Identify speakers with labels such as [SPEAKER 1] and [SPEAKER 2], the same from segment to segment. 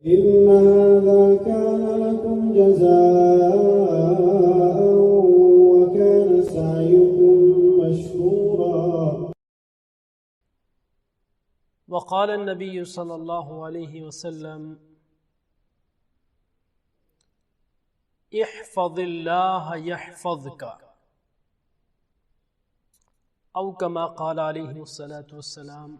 [SPEAKER 1] إن هذا كان لكم جزاء وكان سعيكم مشكورا.
[SPEAKER 2] وقال النبي صلى الله عليه وسلم احفظ الله يحفظك او كما قال عليه الصلاة والسلام.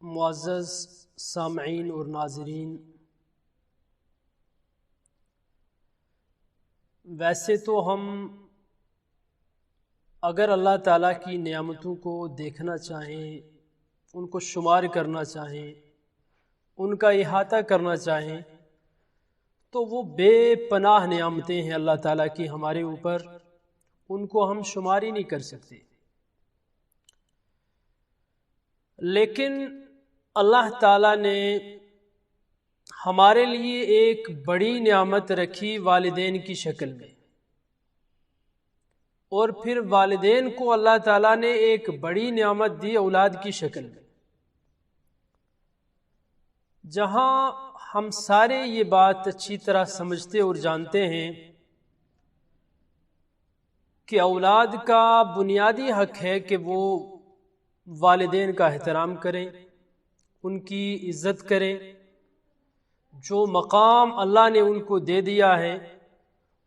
[SPEAKER 2] معزز سامعین اور ناظرین، ویسے تو ہم اگر اللہ تعالیٰ کی نعمتوں کو دیکھنا چاہیں، ان کو شمار کرنا چاہیں، ان کا احاطہ کرنا چاہیں، تو وہ بے پناہ نعمتیں ہیں اللہ تعالیٰ کی ہمارے اوپر، ان کو ہم شمار ہی نہیں کر سکتے. لیکن اللہ تعالیٰ نے ہمارے لیے ایک بڑی نعمت رکھی والدین کی شکل میں، اور پھر والدین کو اللہ تعالیٰ نے ایک بڑی نعمت دی اولاد کی شکل میں. جہاں ہم سارے یہ بات اچھی طرح سمجھتے اور جانتے ہیں کہ اولاد کا بنیادی حق ہے کہ وہ والدین کا احترام کریں، ان کی عزت کریں، جو مقام اللہ نے ان کو دے دیا ہے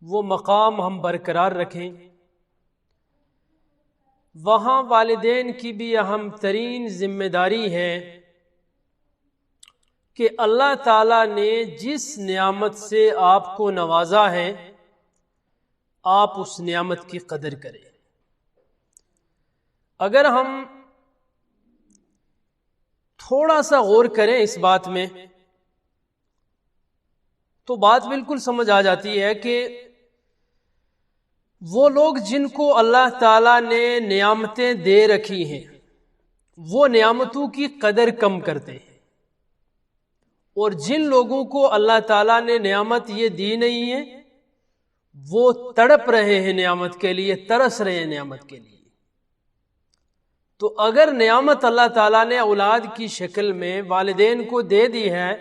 [SPEAKER 2] وہ مقام ہم برقرار رکھیں. وہاں والدین کی بھی اہم ترین ذمہ داری ہے کہ اللہ تعالیٰ نے جس نعمت سے آپ کو نوازا ہے آپ اس نعمت کی قدر کریں. اگر ہم تھوڑا سا غور کریں اس بات میں تو بات بالکل سمجھ آ جاتی ہے کہ وہ لوگ جن کو اللہ تعالیٰ نے نعمتیں دے رکھی ہیں وہ نعمتوں کی قدر کم کرتے ہیں، اور جن لوگوں کو اللہ تعالیٰ نے نعمت یہ دی نہیں ہے وہ تڑپ رہے ہیں نعمت کے لیے، ترس رہے ہیں نعمت کے لیے. تو اگر نعمت اللہ تعالیٰ نے اولاد کی شکل میں والدین کو دے دی ہے،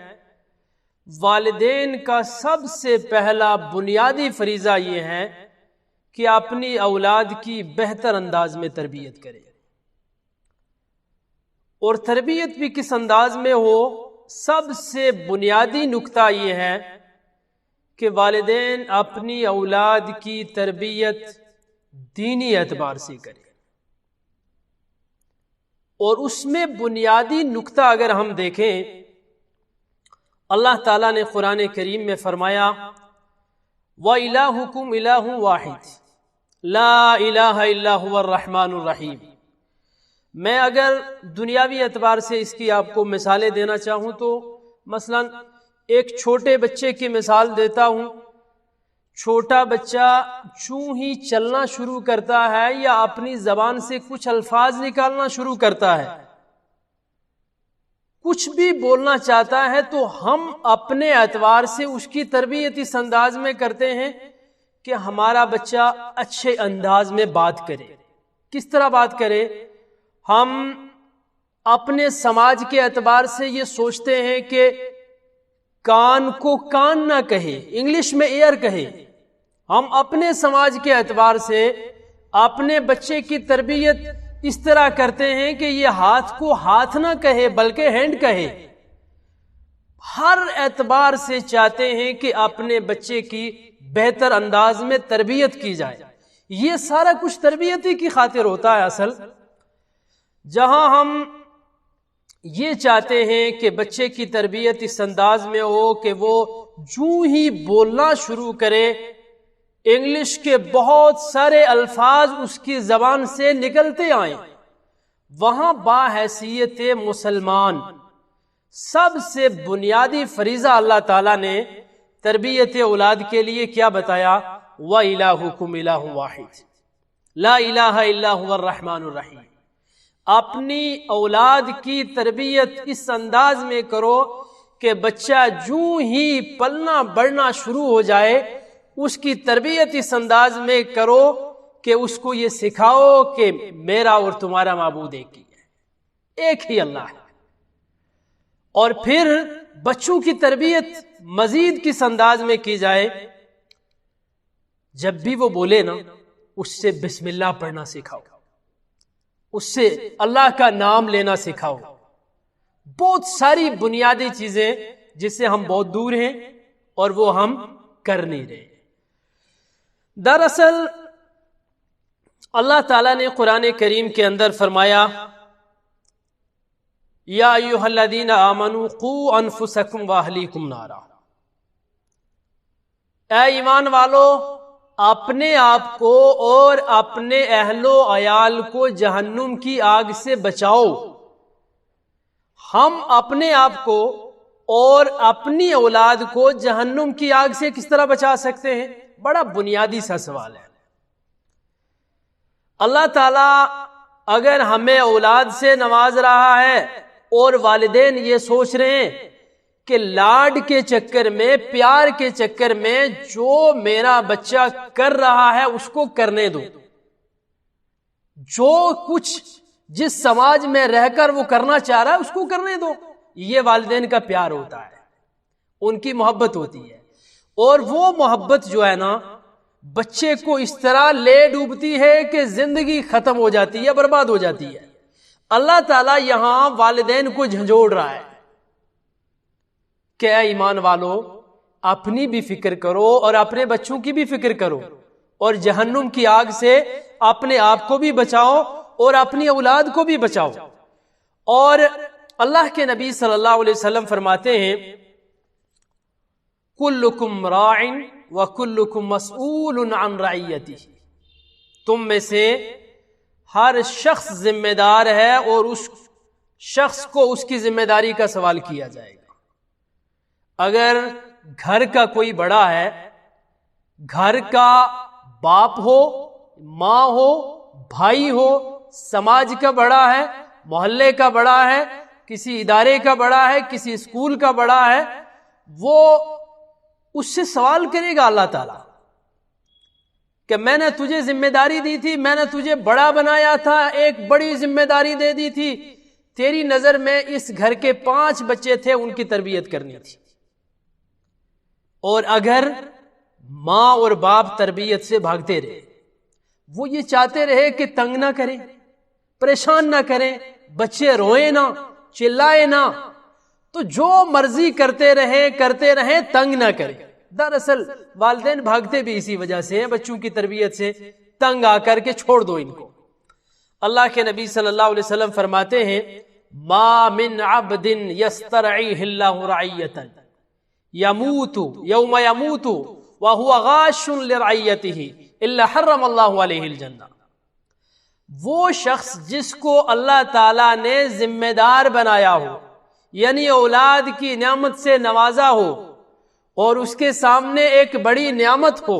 [SPEAKER 2] والدین کا سب سے پہلا بنیادی فریضہ یہ ہے کہ اپنی اولاد کی بہتر انداز میں تربیت کرے. اور تربیت بھی کس انداز میں ہو، سب سے بنیادی نکتہ یہ ہے کہ والدین اپنی اولاد کی تربیت دینی اعتبار سے کریں. اور اس میں بنیادی نکتہ اگر ہم دیکھیں، اللہ تعالیٰ نے قرآن کریم میں فرمایا وَإِلَٰهُكُمْ إِلَٰهٌ وَاحِدٌ لَا إِلَٰهَ إِلَّا هُوَ الرَّحْمَٰنُ الرَّحِيمُ. میں اگر دنیاوی اعتبار سے اس کی آپ کو مثالیں دینا چاہوں تو مثلا ایک چھوٹے بچے کی مثال دیتا ہوں. چھوٹا بچہ چوں ہی چلنا شروع کرتا ہے یا اپنی زبان سے کچھ الفاظ نکالنا شروع کرتا ہے، کچھ بھی بولنا چاہتا ہے، تو ہم اپنے اعتبار سے اس کی تربیت اس انداز میں کرتے ہیں کہ ہمارا بچہ اچھے انداز میں بات کرے. کس طرح بات کرے؟ ہم اپنے سماج کے اعتبار سے یہ سوچتے ہیں کہ کان کو کان نہ کہے، انگلش میں ایئر کہے. ہم اپنے سماج کے اعتبار سے اپنے بچے کی تربیت اس طرح کرتے ہیں کہ یہ ہاتھ کو ہاتھ نہ کہے بلکہ ہینڈ کہے. ہر اعتبار سے چاہتے ہیں کہ اپنے بچے کی بہتر انداز میں تربیت کی جائے. یہ سارا کچھ تربیت ہی کی خاطر ہوتا ہے اصل. جہاں ہم یہ چاہتے ہیں کہ بچے کی تربیت اس انداز میں ہو کہ وہ جو ہی بولنا شروع کرے انگلش کے بہت سارے الفاظ اس کی زبان سے نکلتے آئیں، وہاں باحیثیت مسلمان سب سے بنیادی فریضہ اللہ تعالیٰ نے تربیت اولاد کے لیے کیا بتایا؟ وَإِلَٰهُكُمْ إِلَٰهٌ وَاحِدٌ لَا إِلَٰهَ إِلَّا هُوَ الرَّحْمَٰنُ الرَّحِيمُ. اپنی اولاد کی تربیت اس انداز میں کرو کہ بچہ جو ہی پلنا بڑھنا شروع ہو جائے اس کی تربیت اس انداز میں کرو کہ اس کو یہ سکھاؤ کہ میرا اور تمہارا معبود ایک ہی ہے، ایک ہی اللہ ہے. اور پھر بچوں کی تربیت مزید کس انداز میں کی جائے؟ جب بھی وہ بولے نا اس سے بسم اللہ پڑھنا سکھاؤ، اس سے اللہ کا نام لینا سکھاؤ. بہت ساری بنیادی چیزیں جس سے ہم بہت دور ہیں اور وہ ہم کر نہیں رہے. دراصل اللہ تعالیٰ نے قرآن کریم کے اندر فرمایا یا ایھا الذین آمنوا قوا انفسکم واہلیکم نارا، اے ایمان والو اپنے آپ کو اور اپنے اہل و عیال کو جہنم کی آگ سے بچاؤ. ہم اپنے آپ کو اور اپنی اولاد کو جہنم کی آگ سے کس طرح بچا سکتے ہیں؟ بڑا بنیادی سا سوال ہے. اللہ تعالیٰ اگر ہمیں اولاد سے نواز رہا ہے اور والدین یہ سوچ رہے ہیں کہ لاڈ کے چکر میں، پیار کے چکر میں جو میرا بچہ کر رہا ہے اس کو کرنے دو، جو کچھ جس سماج میں رہ کر وہ کرنا چاہ رہا ہے اس کو کرنے دو، یہ والدین کا پیار ہوتا ہے، ان کی محبت ہوتی ہے. اور وہ محبت جو ہے نا بچے کو اس طرح لے ڈوبتی ہے کہ زندگی ختم ہو جاتی ہے، برباد ہو جاتی ہے. اللہ تعالیٰ یہاں والدین کو جھنجھوڑ رہا ہے کہ اے ایمان والو اپنی بھی فکر کرو اور اپنے بچوں کی بھی فکر کرو، اور جہنم کی آگ سے اپنے آپ کو بھی بچاؤ اور اپنی اولاد کو بھی بچاؤ. اور اللہ کے نبی صلی اللہ علیہ وسلم فرماتے ہیں کلکم راع وکلکم مسئول عن رعیتہ، تم میں سے ہر شخص ذمہ دار ہے اور اس شخص کو اس کی ذمہ داری کا سوال کیا جائے گا. اگر گھر کا کوئی بڑا ہے، گھر کا باپ ہو، ماں ہو، بھائی ہو، سماج کا بڑا ہے، محلے کا بڑا ہے، کسی ادارے کا بڑا ہے، کسی اسکول کا بڑا ہے، وہ اس سے سوال کرے گا اللہ تعالیٰ کہ میں نے تجھے ذمہ داری دی تھی، میں نے تجھے بڑا بنایا تھا، ایک بڑی ذمہ داری دے دی تھی، تیری نظر میں اس گھر کے 5 بچے تھے، ان کی تربیت کرنی تھی. اور اگر ماں اور باپ تربیت سے بھاگتے رہے، وہ یہ چاہتے رہے کہ تنگ نہ کریں، پریشان نہ کریں، بچے روئیں نہ، چلائے نہ، تو جو مرضی کرتے رہیں تنگ نہ کریں. دراصل والدین بھاگتے بھی اسی وجہ سے ہیں، بچوں کی تربیت سے تنگ آ کر کے چھوڑ دو ان کو. اللہ کے نبی صلی اللہ علیہ وسلم فرماتے ہیں ما من عبد یسترعیہ اللہ رعیۃ یموت یوم یموت وہو غاش لرعیتہ الا حرم اللہ علیہ الجنہ. وہ شخص جس کو اللہ تعالیٰ نے ذمہ دار بنایا ہو، یعنی اولاد کی نعمت سے نوازا ہو، اور اس کے سامنے ایک بڑی نعمت ہو،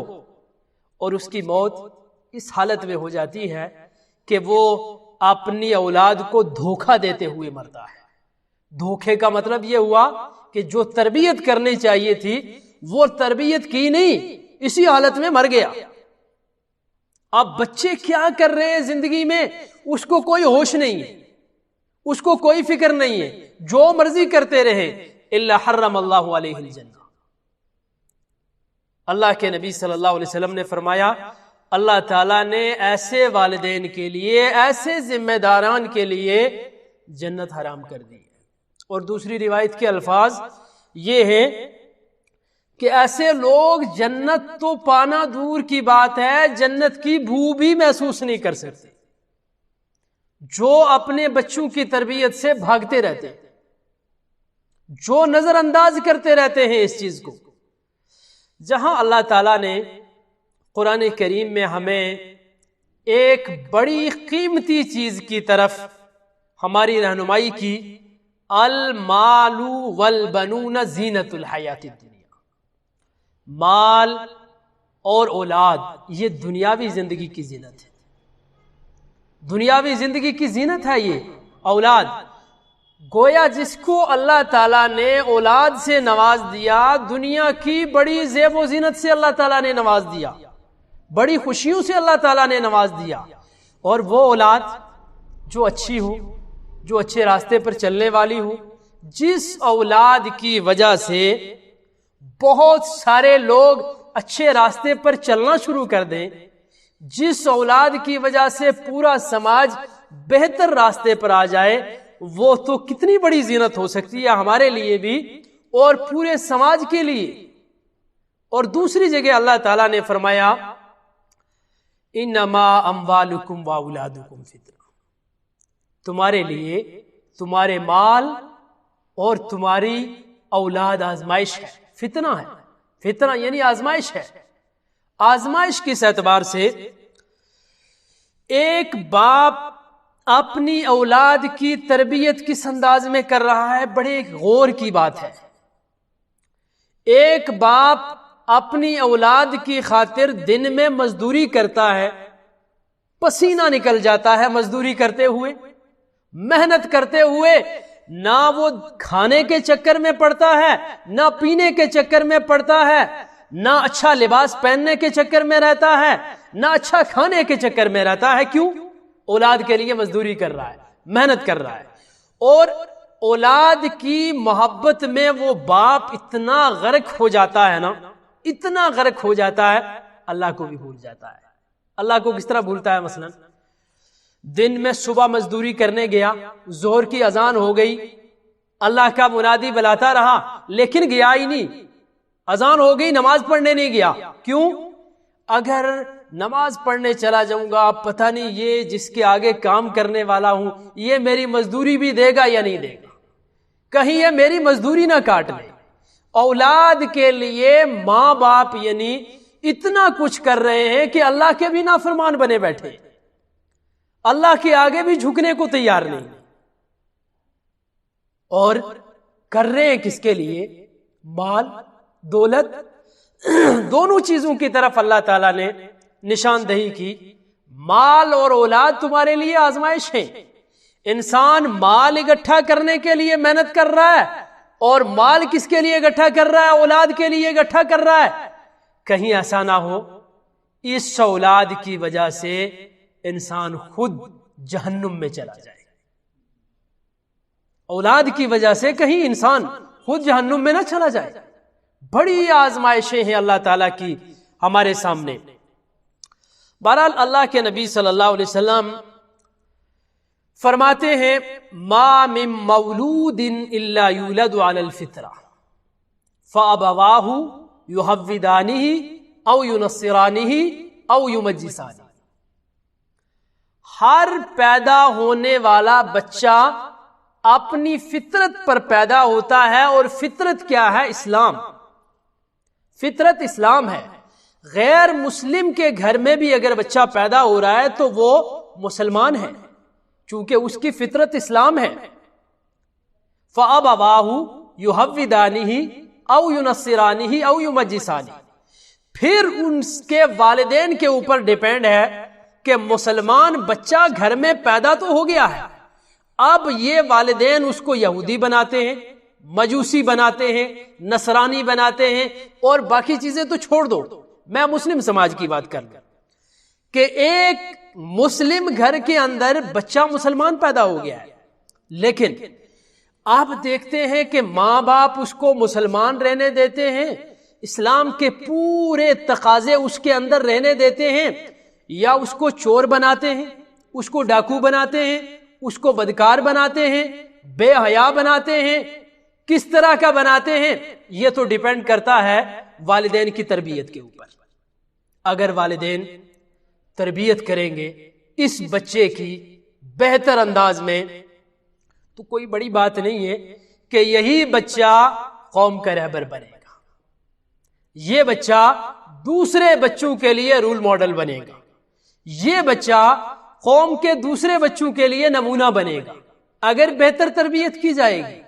[SPEAKER 2] اور اس کی موت اس حالت میں ہو جاتی ہے کہ وہ اپنی اولاد کو دھوکہ دیتے ہوئے مرتا ہے. دھوکے کا مطلب یہ ہوا کہ جو تربیت کرنی چاہیے تھی وہ تربیت کی نہیں، اسی حالت میں مر گیا. اب بچے کیا کر رہے ہیں زندگی میں اس کو کوئی ہوش نہیں ہے، اس کو کوئی فکر نہیں ہے، جو مرضی کرتے رہے الا حرم اللہ علیہ الجنہ. اللہ کے نبی صلی اللہ علیہ وسلم نے فرمایا اللہ تعالیٰ نے ایسے والدین کے لیے، ایسے ذمہ داران کے لیے جنت حرام کر دی. اور دوسری روایت کے الفاظ یہ ہیں کہ ایسے لوگ جنت تو پانا دور کی بات ہے، جنت کی بو بھی محسوس نہیں کر سکتے، جو اپنے بچوں کی تربیت سے بھاگتے رہتے، جو نظر انداز کرتے رہتے ہیں اس چیز کو. جہاں اللہ تعالیٰ نے قرآن کریم میں ہمیں ایک بڑی قیمتی چیز کی طرف ہماری رہنمائی کی، المال والبنون زینت الحیات الدنیا، مال اور اولاد یہ دنیاوی زندگی کی زینت ہے، دنیاوی زندگی کی زینت ہے یہ اولاد. گویا جس کو اللہ تعالیٰ نے اولاد سے نواز دیا، دنیا کی بڑی زیب و زینت سے اللہ تعالیٰ نے نواز دیا، بڑی خوشیوں سے اللہ تعالیٰ نے نواز دیا. اور وہ اولاد جو اچھی ہو، جو اچھے راستے پر چلنے والی ہو، جس اولاد کی وجہ سے بہت سارے لوگ اچھے راستے پر چلنا شروع کر دیں، جس اولاد کی وجہ سے پورا سماج بہتر راستے پر آ جائے، وہ تو کتنی بڑی زینت ہو سکتی ہے ہمارے لیے بھی اور پورے سماج کے لیے۔ اور دوسری جگہ اللہ تعالیٰ نے فرمایا انما اموالکم واولادکم فتنہ، تمہارے لیے تمہارے مال اور تمہاری اولاد آزمائش ہے، فتنہ ہے۔ فتنہ یعنی آزمائش ہے۔ آزمائش کس اعتبار سے؟ ایک باپ اپنی اولاد کی تربیت کس انداز میں کر رہا ہے، بڑے غور کی بات ہے۔ ایک باپ اپنی اولاد کی خاطر دن میں مزدوری کرتا ہے، پسینہ نکل جاتا ہے مزدوری کرتے ہوئے، محنت کرتے ہوئے، نہ وہ کھانے کے چکر میں پڑتا ہے، نہ پینے کے چکر میں پڑتا ہے، نہ اچھا لباس پہننے کے چکر میں رہتا ہے، نہ اچھا کھانے کے چکر میں رہتا ہے۔ کیوں؟ اولاد کے لیے مزدوری کر رہا ہے، محنت کر رہا ہے، اور اولاد کی محبت میں وہ باپ اتنا غرق ہو جاتا ہے نا، اتنا غرق ہو جاتا ہے، اللہ کو بھی بھول جاتا ہے۔ اللہ کو کس طرح بھولتا ہے؟ مثلا دن میں صبح مزدوری کرنے گیا، ظہر کی اذان ہو گئی، اللہ کا منادی بلاتا رہا لیکن گیا ہی نہیں، اذان ہو گئی نماز پڑھنے نہیں گیا۔ کیوں؟ اگر نماز پڑھنے چلا جاؤں گا پتہ نہیں یہ جس کے آگے کام کرنے والا ہوں یہ میری مزدوری بھی دے گا یا نہیں دے گا، کہیں یہ میری مزدوری نہ کاٹ لے۔ اولاد کے لیے ماں باپ یعنی اتنا کچھ کر رہے ہیں کہ اللہ کے بھی نافرمان بنے بیٹھے، اللہ کے آگے بھی جھکنے کو تیار نہیں، اور کر رہے ہیں کس کے لیے؟ مال دولت، دونوں چیزوں کی طرف اللہ تعالیٰ نے نشاندہی کی۔ مال اور اولاد تمہارے لیے آزمائش ہے۔ انسان مال اکٹھا کرنے کے لیے محنت کر رہا ہے، اور مال کس کے لیے اکٹھا کر رہا ہے؟ اولاد کے لیے اکٹھا کر رہا ہے۔ کہیں ایسا نہ ہو اس اولاد کی وجہ سے انسان خود جہنم میں چلا جائے، اولاد کی وجہ سے کہیں انسان خود جہنم میں نہ چلا جائے۔ بڑی آزمائشیں ہیں اللہ تعالیٰ کی ہمارے سامنے۔ بہرحال اللہ کے نبی صلی اللہ علیہ وسلم فرماتے ہیں ما من مولود الا یولد علی الفطرہ فابواہ یحودانہ او ینصرانہ او یمجسانہ، ہر پیدا ہونے والا بچہ اپنی فطرت پر پیدا ہوتا ہے، اور فطرت کیا ہے؟ اسلام۔ فطرت اسلام ہے۔ غیر مسلم کے گھر میں بھی اگر بچہ پیدا ہو رہا ہے تو وہ مسلمان ہے، چونکہ اس کی فطرت اسلام ہے۔ فَأَبَوَاهُ يُحَوِّدَانِهِ أَوْ يُنَصِّرَانِهِ أَوْ يُمَجِّسَانِهِ، پھر ان کے والدین کے اوپر ڈیپینڈ ہے کہ مسلمان بچہ گھر میں پیدا تو ہو گیا ہے، اب یہ والدین اس کو یہودی بناتے ہیں، مجوسی بناتے ہیں، نصرانی بناتے ہیں، اور باقی چیزیں تو چھوڑ دو، میں مسلم سماج کی بات کر رہا ہوں کہ ایک مسلم گھر کے اندر بچہ مسلمان پیدا ہو گیا ہے، لیکن آپ دیکھتے ہیں کہ ماں باپ اس کو مسلمان رہنے دیتے ہیں، اسلام کے پورے تقاضے اس کے اندر رہنے دیتے ہیں، یا اس کو چور بناتے ہیں، اس کو ڈاکو بناتے ہیں، اس کو بدکار بناتے ہیں، بے حیا بناتے ہیں، کس طرح کا بناتے ہیں؟ یہ تو ڈیپینڈ کرتا ہے والدین کی تربیت کے اوپر۔ اگر والدین تربیت کریں گے اس بچے کی بہتر انداز میں تو کوئی بڑی بات نہیں ہے کہ یہی بچہ قوم کا رہبر بنے گا، یہ بچہ دوسرے بچوں کے لیے رول ماڈل بنے گا، یہ بچہ قوم کے دوسرے بچوں کے لیے نمونہ بنے گا اگر بہتر تربیت کی جائے گی۔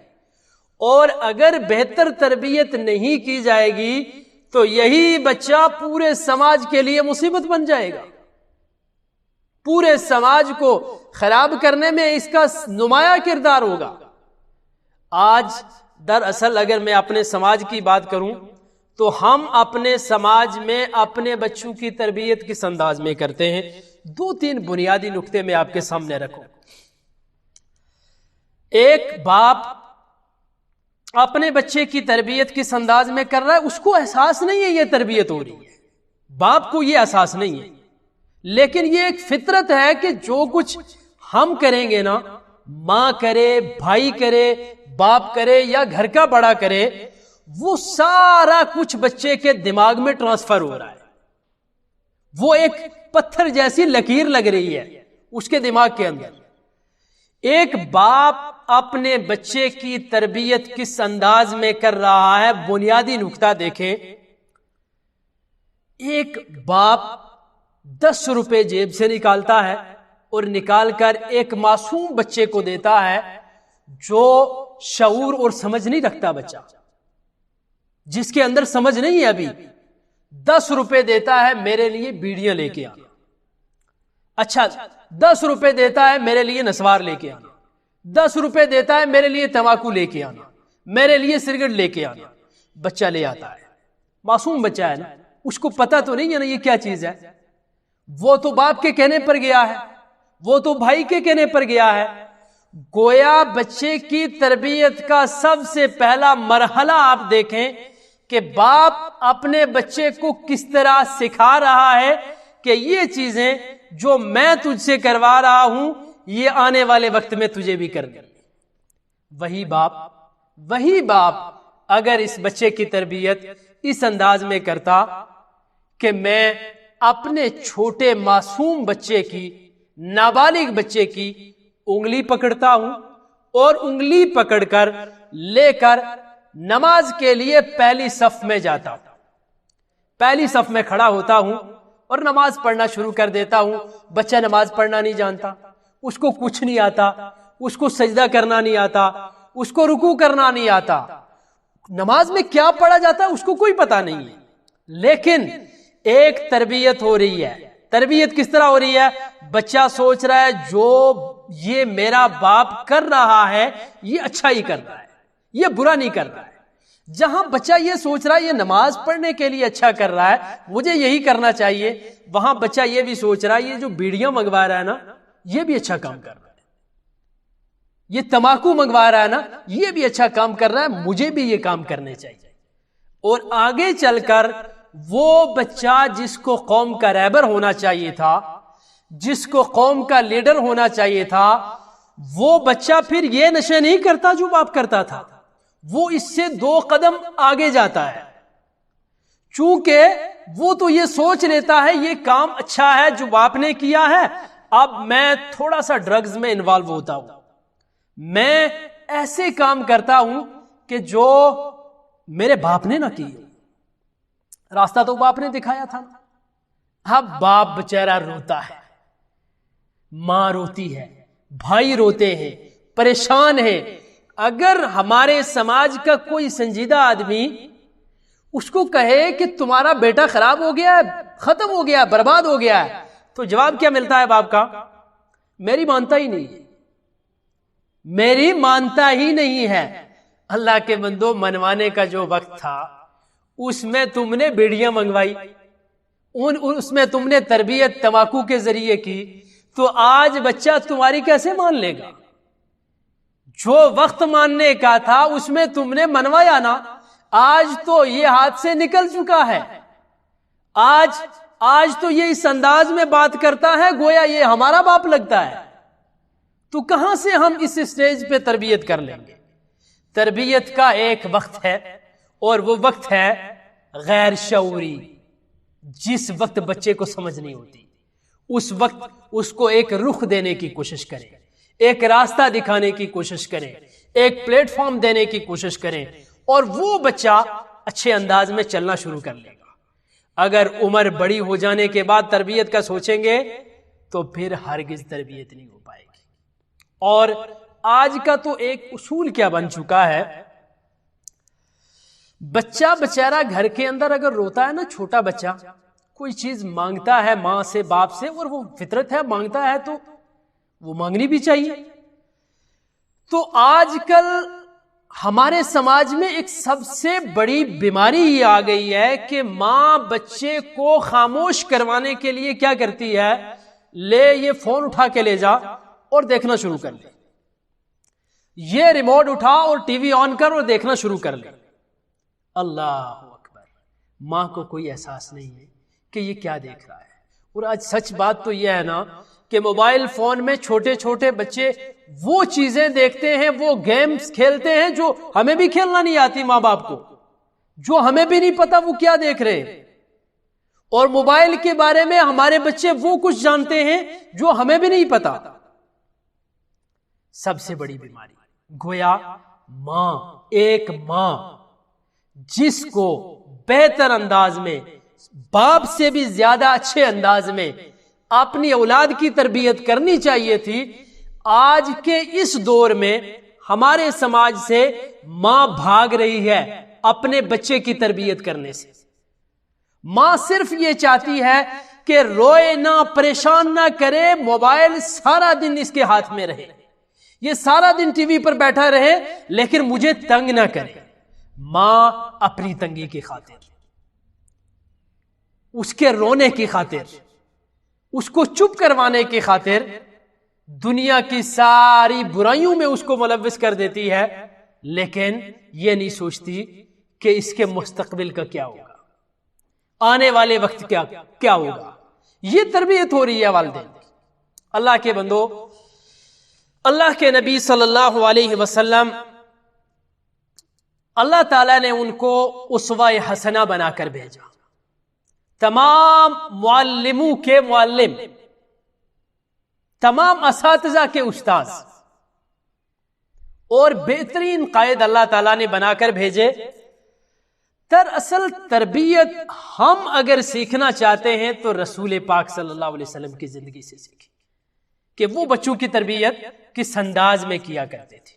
[SPEAKER 2] اور اگر بہتر تربیت نہیں کی جائے گی تو یہی بچہ پورے سماج کے لیے مصیبت بن جائے گا، پورے سماج کو خراب کرنے میں اس کا نمایاں کردار ہوگا۔ آج دراصل اگر میں اپنے سماج کی بات کروں تو ہم اپنے سماج میں اپنے بچوں کی تربیت کس انداز میں کرتے ہیں؟ دو تین بنیادی نقطے میں آپ کے سامنے رکھوں۔ ایک باپ اپنے بچے کی تربیت کس انداز میں کر رہا ہے، اس کو احساس نہیں ہے یہ تربیت ہو رہی ہے، باپ کو یہ احساس نہیں ہے، لیکن یہ ایک فطرت ہے کہ جو کچھ ہم کریں گے نا، ماں کرے، بھائی کرے، باپ کرے یا گھر کا بڑا کرے، وہ سارا کچھ بچے کے دماغ میں ٹرانسفر ہو رہا ہے، وہ ایک پتھر جیسی لکیر لگ رہی ہے اس کے دماغ کے اندر۔ ایک باپ اپنے بچے کی تربیت کس انداز میں کر رہا ہے، بنیادی نقطہ دیکھیں۔ ایک باپ 10 روپے جیب سے نکالتا ہے اور نکال کر ایک معصوم بچے کو دیتا ہے جو شعور اور سمجھ نہیں رکھتا، بچہ جس کے اندر سمجھ نہیں ہے ابھی، 10 روپے دیتا ہے میرے لیے بیڑیاں لے کے آنا، اچھا 10 روپے دیتا ہے میرے لیے نسوار لے کے آنا، 10 روپے دیتا ہے میرے لیے تمباکو لے کے آنا، میرے لیے سگریٹ لے کے آنا، بچہ لے آتا ہے، معصوم بچہ ہے نا، اس کو پتا تو نہیں ہے نا یہ کیا چیز ہے، وہ تو باپ کے کہنے پر گیا ہے، وہ تو بھائی کے کہنے پر گیا ہے۔ گویا بچے کی تربیت کا سب سے پہلا مرحلہ آپ دیکھیں کہ باپ اپنے بچے کو کس طرح سکھا رہا ہے کہ یہ چیزیں جو میں تجھ سے کروا رہا ہوں یہ آنے والے وقت میں تجھے بھی کرنی۔ وہی باپ اگر اس بچے کی تربیت اس انداز میں کرتا کہ میں اپنے چھوٹے معصوم بچے کی، نابالغ بچے کی انگلی پکڑتا ہوں اور انگلی پکڑ کر لے کر نماز کے لیے پہلی صف میں جاتا ہوں، پہلی صف میں کھڑا ہوتا ہوں اور نماز پڑھنا شروع کر دیتا ہوں۔ بچہ نماز پڑھنا نہیں جانتا، اس کو کچھ نہیں آتا، اس کو سجدہ کرنا نہیں آتا، اس کو رکوع کرنا نہیں آتا، نماز میں کیا پڑھا جاتا ہے اس کو کوئی پتا نہیں ہے، لیکن ایک تربیت ہو رہی ہے۔ تربیت کس طرح ہو رہی ہے؟ بچہ سوچ رہا ہے جو یہ میرا باپ کر رہا ہے یہ اچھا ہی کر رہا ہے، یہ برا نہیں کر رہا ہے۔ جہاں بچہ یہ سوچ رہا ہے یہ نماز پڑھنے کے لیے اچھا کر رہا ہے مجھے یہی کرنا چاہیے، وہاں بچہ یہ بھی سوچ رہا ہے یہ جو بیڑیاں منگوا رہا ہے نا یہ بھی اچھا کام کر رہا ہے، یہ تمباکو منگوا رہا ہے نا یہ بھی اچھا کام کر رہا ہے، مجھے بھی یہ کام کرنے چاہیے۔ اور آگے چل کر وہ بچہ جس کو قوم کا رہبر ہونا چاہیے تھا، جس کو قوم کا لیڈر ہونا چاہیے تھا، وہ بچہ پھر یہ نشے نہیں کرتا جو باپ کرتا تھا، وہ اس سے 2 قدم آگے جاتا ہے، چونکہ وہ تو یہ سوچ لیتا ہے یہ کام اچھا ہے جو باپ نے کیا ہے، اب میں تھوڑا سا ڈرگز میں انوالو ہوتا ہوں، میں ایسے کام کرتا ہوں کہ جو میرے باپ نے نہ کی، راستہ تو باپ نے دکھایا تھا۔ اب باپ بیچارہ روتا ہے، ماں روتی ہے، بھائی روتے ہیں، پریشان ہیں۔ اگر ہمارے سماج کا کوئی سنجیدہ آدمی اس کو کہے کہ تمہارا بیٹا خراب ہو گیا ہے، ختم ہو گیا ہے، برباد ہو گیا ہے، تو جواب کیا ملتا ہے باپ کا؟ میری مانتا ہی نہیں ہے، میری مانتا ہی نہیں ہے۔ اللہ کے بندو، منوانے کا جو وقت تھا اس میں تم نے بیڑیاں منگوائی، اس میں تم نے تربیت تمباکو کے ذریعے کی، تو آج بچہ تمہاری کیسے مان لے گا؟ جو وقت ماننے کا تھا اس میں تم نے منوایا نا، آج تو یہ ہاتھ سے نکل چکا ہے، آج تو یہ اس انداز میں بات کرتا ہے گویا یہ ہمارا باپ لگتا ہے، تو کہاں سے ہم اس سٹیج پہ تربیت کر لیں گے؟ تربیت کا ایک وقت ہے اور وہ وقت ہے غیر شعوری، جس وقت بچے کو سمجھ نہیں ہوتی، اس وقت اس کو ایک رخ دینے کی کوشش کریں، ایک راستہ دکھانے کی کوشش کریں، ایک پلیٹ فارم دینے کی کوشش کریں، اور وہ بچہ اچھے انداز میں چلنا شروع کر لے گا۔ اگر عمر بڑی ہو جانے کے بعد تربیت کا سوچیں گے تو پھر ہرگز تربیت نہیں ہو پائے گی۔ اور آج کا تو ایک اصول کیا بن چکا ہے، بچہ بیچارہ گھر کے اندر اگر روتا ہے نا، چھوٹا بچہ کوئی چیز مانگتا ہے ماں سے، باپ سے، اور وہ فطرت ہے مانگتا ہے تو وہ مانگنی بھی چاہیے، تو آج کل ہمارے سماج میں ایک سب سے بڑی بیماری یہ آ گئی ہے کہ ماں بچے کو خاموش کروانے کے لیے کیا کرتی ہے، لے یہ فون اٹھا کے لے جا اور دیکھنا شروع کر لے، یہ ریموٹ اٹھا اور ٹی وی آن کر اور دیکھنا شروع کر لے. اللہ اکبر. ماں کو کوئی احساس نہیں ہے کہ یہ کیا دیکھ رہا ہے. اور آج سچ بات تو یہ ہے نا کہ موبائل فون میں چھوٹے چھوٹے بچے وہ چیزیں دیکھتے ہیں, وہ گیمز کھیلتے ہیں جو ہمیں بھی کھیلنا نہیں آتی ماں باپ کو, جو ہمیں بھی نہیں پتا وہ کیا دیکھ رہے ہیں. اور موبائل کے بارے میں ہمارے بچے وہ کچھ جانتے ہیں جو ہمیں بھی نہیں پتا. سب سے بڑی بیماری گویا ماں, ایک ماں جس کو بہتر انداز میں, باپ سے بھی زیادہ اچھے انداز میں اپنی اولاد کی تربیت کرنی چاہیے تھی, آج کے اس دور میں ہمارے سماج سے ماں بھاگ رہی ہے اپنے بچے کی تربیت کرنے سے. ماں صرف یہ چاہتی ہے کہ روئے نہ, پریشان نہ کرے, موبائل سارا دن اس کے ہاتھ میں رہے, یہ سارا دن ٹی وی پر بیٹھا رہے لیکن مجھے تنگ نہ کرے. ماں اپنی تنگی کی خاطر, اس کے رونے کی خاطر, اس کو چپ کروانے کی خاطر دنیا کی ساری برائیوں میں اس کو ملوث کر دیتی ہے, لیکن یہ نہیں سوچتی کہ اس کے مستقبل کا کیا ہوگا, آنے والے وقت کیا ہوگا. یہ تربیت ہو رہی ہے والدین. اللہ کے بندو, اللہ کے نبی صلی اللہ علیہ وسلم, اللہ تعالیٰ نے ان کو اسوہ حسنہ بنا کر بھیجا. تمام معلموں کے معلم, تمام اساتذہ کے استاذ اور بہترین قائد اللہ تعالیٰ نے بنا کر بھیجے. دراصل تربیت ہم اگر سیکھنا چاہتے ہیں تو رسول پاک صلی اللہ علیہ وسلم کی زندگی سے سیکھیں کہ وہ بچوں کی تربیت کس انداز میں کیا کرتے تھے.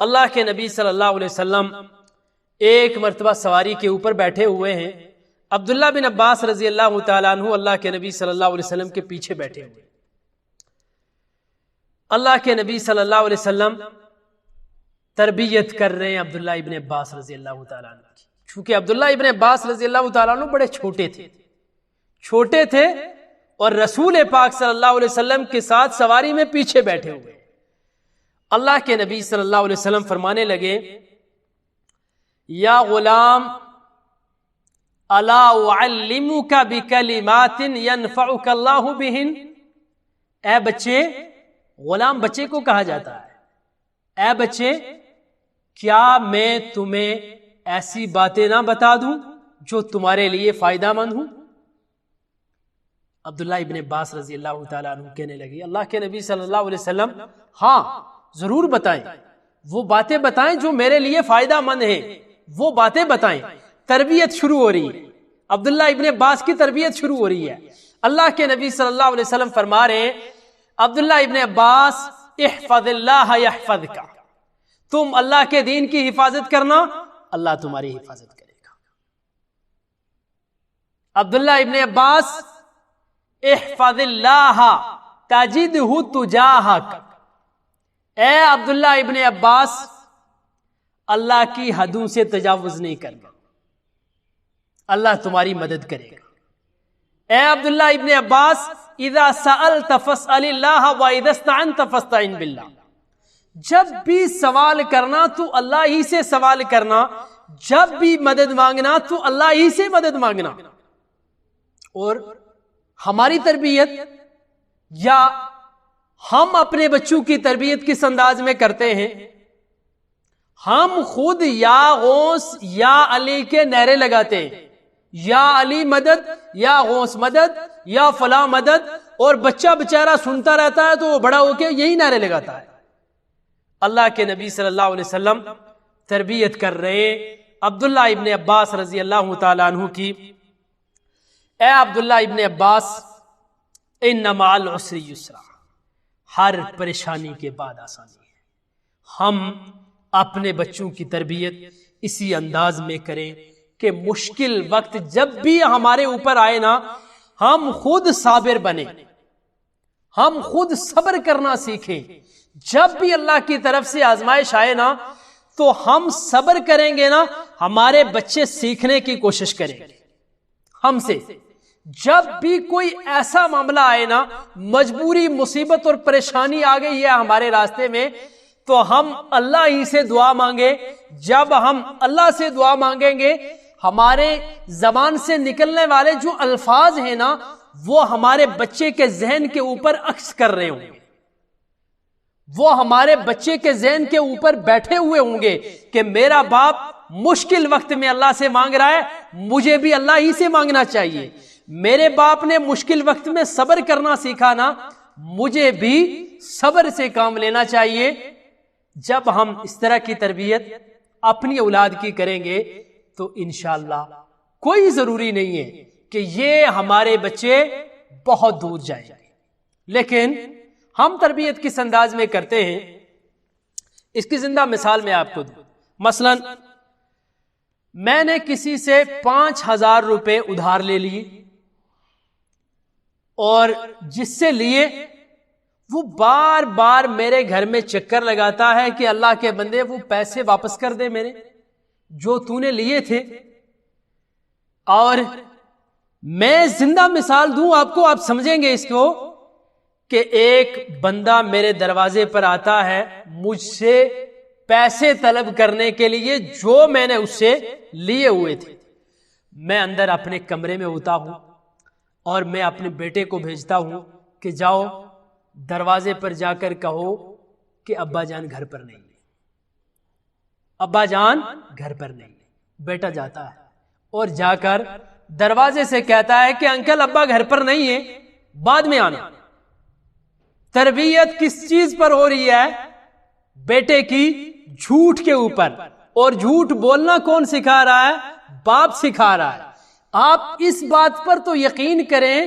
[SPEAKER 2] اللہ کے نبی صلی اللہ علیہ وسلم ایک مرتبہ سواری کے اوپر بیٹھے ہوئے ہیں. عبداللہ بن عباس رضی اللہ تعالیٰ عنہ اللہ کے نبی صلی اللہ علیہ وسلم کے پیچھے بیٹھے ہوئے. اللہ کے نبی صلی اللہ علیہ وسلم تربیت کر رہے ہیں عبداللہ ابن عباس رضی اللہ تعالیٰ عنہ کی. چونکہ عبداللہ ابن عباس رضی اللہ تعالیٰ عنہ بڑے چھوٹے تھے اور رسول پاک صلی اللہ علیہ وسلم کے ساتھ سواری میں پیچھے بیٹھے ہوئے. اللہ کے نبی صلی اللہ علیہ وسلم فرمانے لگے, یا غلام الا اعلمک بکلمات ینفعک اللہ بہن. اے بچے, غلام بچے کو کہا جاتا ہے, اے بچے کیا میں تمہیں ایسی باتیں نہ بتا دوں جو تمہارے لیے فائدہ مند ہوں. عبداللہ ابن عباس رضی اللہ تعالیٰ عنہ کہنے لگے, اللہ کے نبی صلی اللہ علیہ وسلم ہاں ضرور بتائیں, وہ باتیں بتائیں جو میرے لیے فائدہ مند ہیں, وہ باتیں بتائیں. تربیت شروع ہو رہی ہے, عبداللہ ابن عباس کی تربیت شروع ہو رہی ہے. اللہ کے نبی صلی اللہ علیہ وسلم فرما رہے ہیں, عبداللہ ابن عباس احفظ اللہ یحفظک, تم اللہ کے دین کی حفاظت کرنا, اللہ تمہاری حفاظت کرے گا. عبداللہ ابن عباس احفظ اللہ تجدہ تجاہک, اے عبداللہ ابن عباس اللہ کی حدوں سے تجاوز نہیں کرنا, اللہ تمہاری مدد کرے گا. اے عبداللہ ابن عباس اذا سألت فاسأل اللہ واذا استعنت فاستعن باللہ, جب بھی سوال کرنا تو اللہ ہی سے سوال کرنا, جب بھی مدد مانگنا تو اللہ ہی سے مدد مانگنا. اور ہماری تربیت یا ہم اپنے بچوں کی تربیت کس انداز میں کرتے ہیں؟ ہم خود یا غوث یا علی کے نعرے لگاتے ہیں, یا علی مدد, یا غوث مدد, یا فلاں مدد, اور بچہ بیچارہ سنتا رہتا ہے تو وہ بڑا ہو کے یہی نعرے لگاتا ہے. اللہ کے نبی صلی اللہ علیہ وسلم تربیت کر رہے عبداللہ ابن عباس رضی اللہ تعالیٰ عنہ کی. اے عبداللہ ابن عباس ان مع العسر یسرا, ہر پریشانی کے بعد آسانی ہے. ہم اپنے بچوں کی تربیت اسی انداز میں کریں کہ مشکل وقت جب بھی ہمارے اوپر آئے نا, ہم خود صابر بنیں, ہم خود صبر کرنا سیکھیں. جب بھی اللہ کی طرف سے آزمائش آئے نا تو ہم صبر کریں گے نا, ہمارے بچے سیکھنے کی کوشش کریں گے ہم سے. جب بھی کوئی ایسا معاملہ آئے نا, مجبوری, مصیبت اور پریشانی آ گئی ہے ہمارے راستے میں, تو ہم اللہ ہی سے دعا مانگے. جب ہم اللہ سے دعا مانگیں گے ہمارے زبان سے نکلنے والے جو الفاظ ہیں نا وہ ہمارے بچے کے ذہن کے اوپر عکس کر رہے ہوں گے, وہ ہمارے بچے کے ذہن کے اوپر بیٹھے ہوئے ہوں گے کہ میرا باپ مشکل وقت میں اللہ سے مانگ رہا ہے, مجھے بھی اللہ ہی سے مانگنا چاہیے. میرے باپ نے مشکل وقت میں صبر کرنا سیکھا نا, مجھے بھی صبر سے کام لینا چاہیے. جب ہم اس طرح کی تربیت اپنی اولاد کی کریں گے تو انشاءاللہ کوئی ضروری نہیں ہے کہ یہ ہمارے بچے بہت دور جائیں گے, لیکن ہم تربیت کس انداز میں کرتے ہیں اس کی زندہ مثال میں آپ کو دوں. مثلا میں نے کسی سے 5,000 روپے ادھار لے لیے اور جس سے لیے وہ بار بار میرے گھر میں چکر لگاتا ہے کہ اللہ کے بندے وہ پیسے واپس کر دے میرے جو تو نے لیے تھے. اور میں زندہ مثال دوں آپ کو, آپ سمجھیں گے اس کو, کہ ایک بندہ میرے دروازے پر آتا ہے مجھ سے پیسے طلب کرنے کے لیے جو میں نے اس سے لیے ہوئے تھے. میں اندر اپنے کمرے میں ہوتا ہوں اور میں اپنے بیٹے کو بھیجتا ہوں کہ جاؤ دروازے پر جا کر کہو کہ ابا جان گھر پر نہیں ہے, ابا جان گھر پر نہیں ہے. بیٹا جاتا ہے اور جا کر دروازے سے کہتا ہے کہ انکل ابا گھر پر نہیں ہے, بعد میں آنا. تربیت کس چیز پر ہو رہی ہے؟ بیٹے کی جھوٹ کے اوپر. اور جھوٹ بولنا کون سکھا رہا ہے؟ باپ سکھا رہا ہے. آپ اس بات پر تو یقین کریں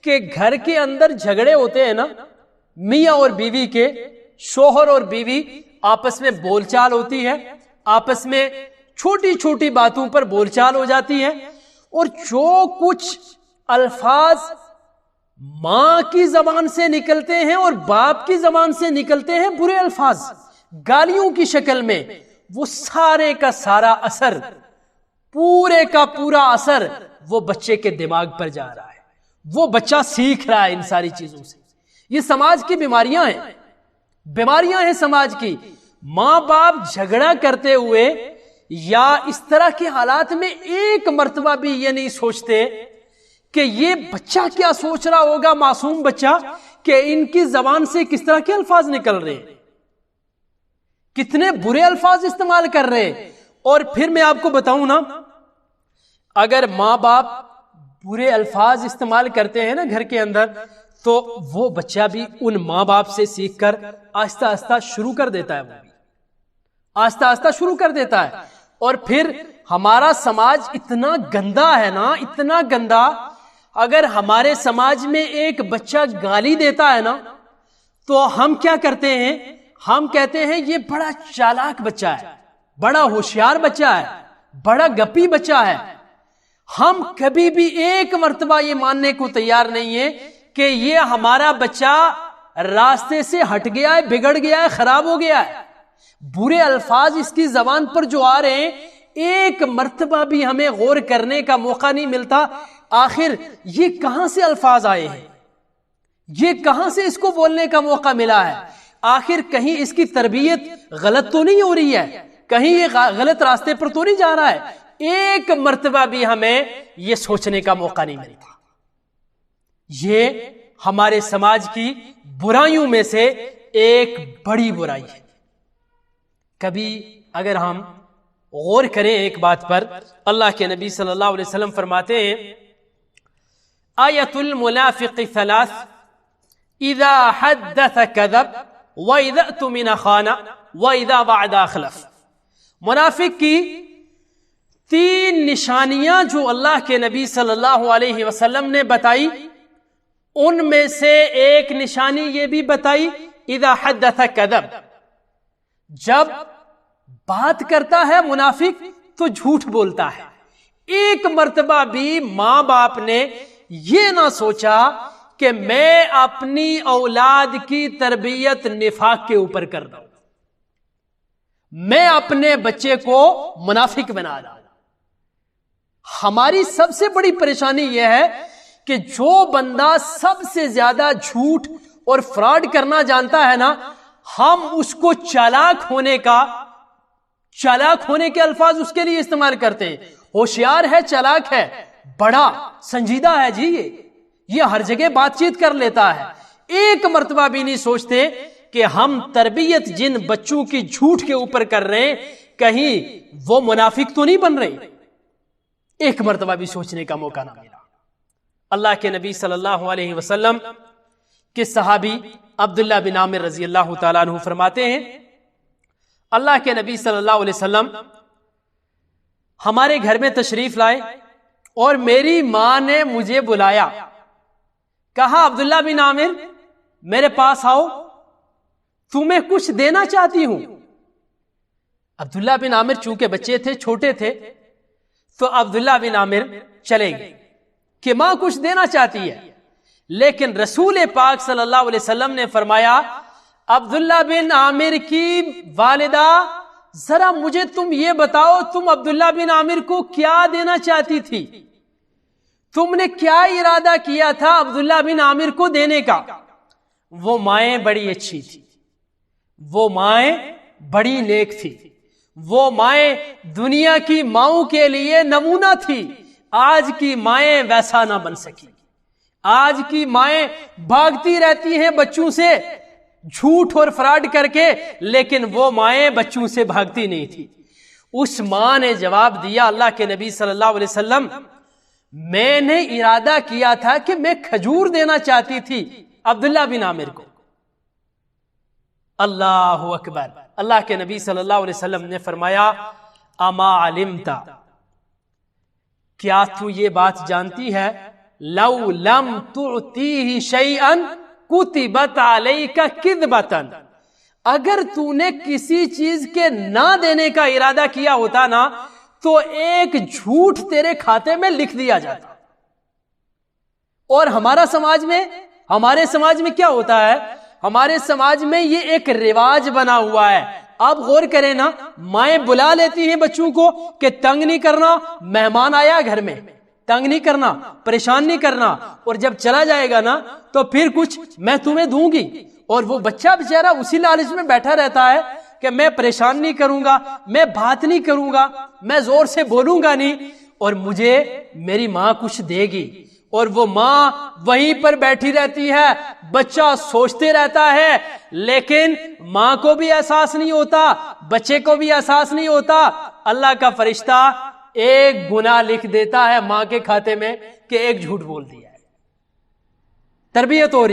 [SPEAKER 2] کہ گھر کے اندر جھگڑے ہوتے ہیں نا میاں اور بیوی کے, شوہر اور بیوی آپس میں بول چال ہوتی ہے, آپس میں چھوٹی چھوٹی باتوں پر بول چال ہو جاتی ہے, اور جو کچھ الفاظ ماں کی زبان سے نکلتے ہیں اور باپ کی زبان سے نکلتے ہیں برے الفاظ گالیوں کی شکل میں, وہ سارے کا سارا اثر, پورے کا پورا اثر وہ بچے کے دماغ پر جا رہا ہے. وہ بچہ سیکھ رہا ہے ان ساری چیزوں سے. یہ سماج کی بیماریاں ہیں, بیماریاں ہیں سماج کی. ماں باپ جھگڑا کرتے ہوئے یا اس طرح کے حالات میں ایک مرتبہ بھی یہ نہیں سوچتے کہ یہ بچہ کیا سوچ رہا ہوگا, معصوم بچہ, کہ ان کی زبان سے کس طرح کے الفاظ نکل رہے ہیں, کتنے برے الفاظ استعمال کر رہے ہیں. اور پھر میں آپ کو بتاؤں نا, اگر ماں باپ برے الفاظ استعمال کرتے ہیں نا گھر کے اندر, تو وہ بچہ بھی ان ماں باپ سے سیکھ کر آہستہ آہستہ شروع کر دیتا ہے, وہ بھی آہستہ آہستہ شروع کر دیتا ہے. اور پھر ہمارا سماج اتنا گندا ہے نا, اتنا گندا, اگر ہمارے سماج میں ایک بچہ گالی دیتا ہے نا تو ہم کیا کرتے ہیں, ہم کہتے ہیں یہ بڑا چالاک بچہ ہے, بڑا ہوشیار بچہ ہے, بڑا گپی بچہ ہے. ہم کبھی بھی ایک مرتبہ یہ ماننے کو تیار نہیں ہے کہ یہ ہمارا بچہ راستے سے ہٹ گیا ہے, بگڑ گیا ہے, خراب ہو گیا ہے. برے الفاظ اس کی زبان پر جو آ رہے ہیں ایک مرتبہ بھی ہمیں غور کرنے کا موقع نہیں ملتا. آخر یہ کہاں سے الفاظ آئے ہیں, یہ کہاں سے اس کو بولنے کا موقع ملا ہے, آخر کہیں اس کی تربیت غلط تو نہیں ہو رہی ہے, کہیں یہ غلط راستے پر تو نہیں جا رہا ہے. ایک مرتبہ بھی ہمیں یہ سوچنے کا موقع نہیں ملتا. یہ ہمارے سماج کی برائیوں میں سے ایک بڑی برائی ہے. کبھی اگر ہم غور کریں ایک بات پر, اللہ کے نبی صلی اللہ علیہ وسلم فرماتے ہیں آیت المنافق ثلاث اذا حدث کذب واذا اؤتمن خان واذا وعد اخلف. منافق کی 3 نشانیاں جو اللہ کے نبی صلی اللہ علیہ وسلم نے بتائی, ان میں سے ایک نشانی یہ بھی بتائی اذا حدث کذب, جب بات کرتا ہے منافق تو جھوٹ بولتا ہے. ایک مرتبہ بھی ماں باپ نے یہ نہ سوچا کہ میں اپنی اولاد کی تربیت نفاق کے اوپر کر رہا ہوں, میں اپنے بچے کو منافق بنا رہا ہوں. ہماری سب سے بڑی پریشانی یہ ہے کہ جو بندہ سب سے زیادہ جھوٹ اور فراڈ کرنا جانتا ہے نا, ہم اس کو چالاک ہونے کے الفاظ اس کے لیے استعمال کرتے ہیں. ہوشیار ہے، چالاک ہے، بڑا سنجیدہ ہے جی، یہ ہر جگہ بات چیت کر لیتا ہے. ایک مرتبہ بھی نہیں سوچتے کہ ہم تربیت جن بچوں کی جھوٹ کے اوپر کر رہے ہیں کہیں وہ منافق تو نہیں بن رہے. ایک مرتبہ بھی سوچنے کا موقع نہ ملا. اللہ کے نبی صلی اللہ علیہ وسلم کے صحابی عبداللہ بن عامر رضی اللہ تعالیٰ عنہ فرماتے ہیں اللہ کے نبی صلی اللہ علیہ وسلم ہمارے گھر میں تشریف لائے اور میری ماں نے مجھے بلایا، کہا عبداللہ بن عامر میرے پاس آؤ، تمہیں کچھ دینا چاہتی ہوں. عبداللہ بن عامر چونکہ بچے تھے، چھوٹے تھے، تو عبداللہ بن عامر چلے گئے کہ ماں کچھ دینا چاہتی ہے. لیکن رسول پاک صلی اللہ علیہ وسلم نے فرمایا عبداللہ بن عامر کی والدہ ذرا مجھے تم یہ بتاؤ تم عبداللہ بن عامر کو کیا دینا چاہتی تھی، تم نے کیا ارادہ کیا تھا عبداللہ بن عامر کو دینے کا. وہ مائیں بڑی اچھی تھی، وہ مائیں بڑی نیک تھی، وہ مائیں دنیا کی ماؤں کے لیے نمونہ تھی. آج کی مائیں ویسا نہ بن سکی. آج کی مائیں بھاگتی رہتی ہیں بچوں سے جھوٹ اور فراڈ کر کے، لیکن وہ مائیں بچوں سے بھاگتی نہیں تھی. اس ماں نے جواب دیا اللہ کے نبی صلی اللہ علیہ وسلم میں نے ارادہ کیا تھا کہ میں کھجور دینا چاہتی تھی عبداللہ بن عامر کو. اللہ اکبر. اللہ کے نبی صلی اللہ علیہ وسلم نے فرمایا اما علمت، کیا تو یہ بات جانتی ہے لو لم تعطیہ شیئا کتبت علیک کذبۃ، اگر تو نے کسی چیز کے نہ دینے کا ارادہ کیا ہوتا نا تو ایک جھوٹ تیرے کھاتے میں لکھ دیا جاتا. اور ہمارے سماج میں کیا ہوتا ہے، ہمارے سماج میں یہ ایک رواج بنا ہوا ہے. آپ غور کریں نا، مائیں بلا لیتی ہیں بچوں کو کہ تنگ نہیں کرنا، مہمان آیا گھر میں، تنگ نہیں کرنا، پریشان نہیں کرنا، اور جب چلا جائے گا نا تو پھر کچھ میں تمہیں دوں گی. اور وہ بچہ بیچارہ اسی لالچ میں بیٹھا رہتا ہے کہ میں پریشان نہیں کروں گا، میں بات نہیں کروں گا، میں زور سے بولوں گا نہیں، اور مجھے میری ماں کچھ دے گی. اور وہ ماں وہیں پر بیٹھی رہتی ہے، بچہ سوچتے رہتا ہے، لیکن ماں کو بھی احساس نہیں ہوتا، بچے کو بھی احساس نہیں ہوتا. اللہ کا فرشتہ ایک گناہ لکھ دیتا ہے ماں کے کھاتے میں کہ ایک جھوٹ بول دیا ہے. تربیت ہو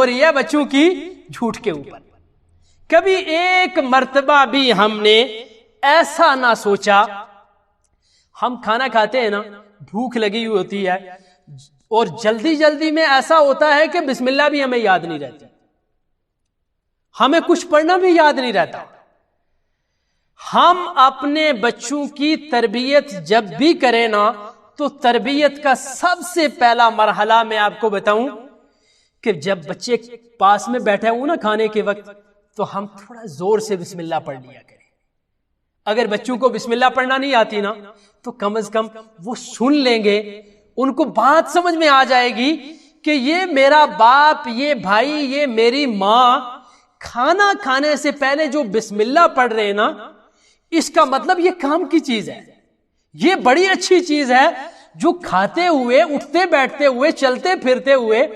[SPEAKER 2] رہی ہے بچوں کی جھوٹ کے اوپر. کبھی ایک مرتبہ بھی ہم نے ایسا نہ سوچا، ہم کھانا کھاتے ہیں نا، بھوک لگی ہوئی ہوتی ہے اور جلدی میں ایسا ہوتا ہے کہ بسم اللہ بھی ہمیں یاد نہیں رہتی، ہمیں کچھ پڑھنا بھی یاد نہیں رہتا. ہم اپنے بچوں کی تربیت جب بھی کریں نا تو تربیت کا سب سے پہلا مرحلہ میں آپ کو بتاؤں کہ جب بچے پاس میں بیٹھے ہوں نا کھانے کے وقت تو ہم تھوڑا زور سے بسم اللہ پڑھ لیا کریں. اگر بچوں کو بسم اللہ پڑھنا نہیں آتی نا تو کم از کم وہ سن لیں گے، ان کو بات سمجھ میں آ جائے گی کہ یہ میرا باپ، یہ بھائی، یہ میری ماں کھانا کھانے سے پہلے جو بسم اللہ پڑھ رہے ہیں نا، اس کا مطلب یہ کام کی چیز ہے، یہ بڑی اچھی چیز ہے. جو کھاتے ہوئے، اٹھتے بیٹھتے ہوئے، چلتے پھرتے ہوئے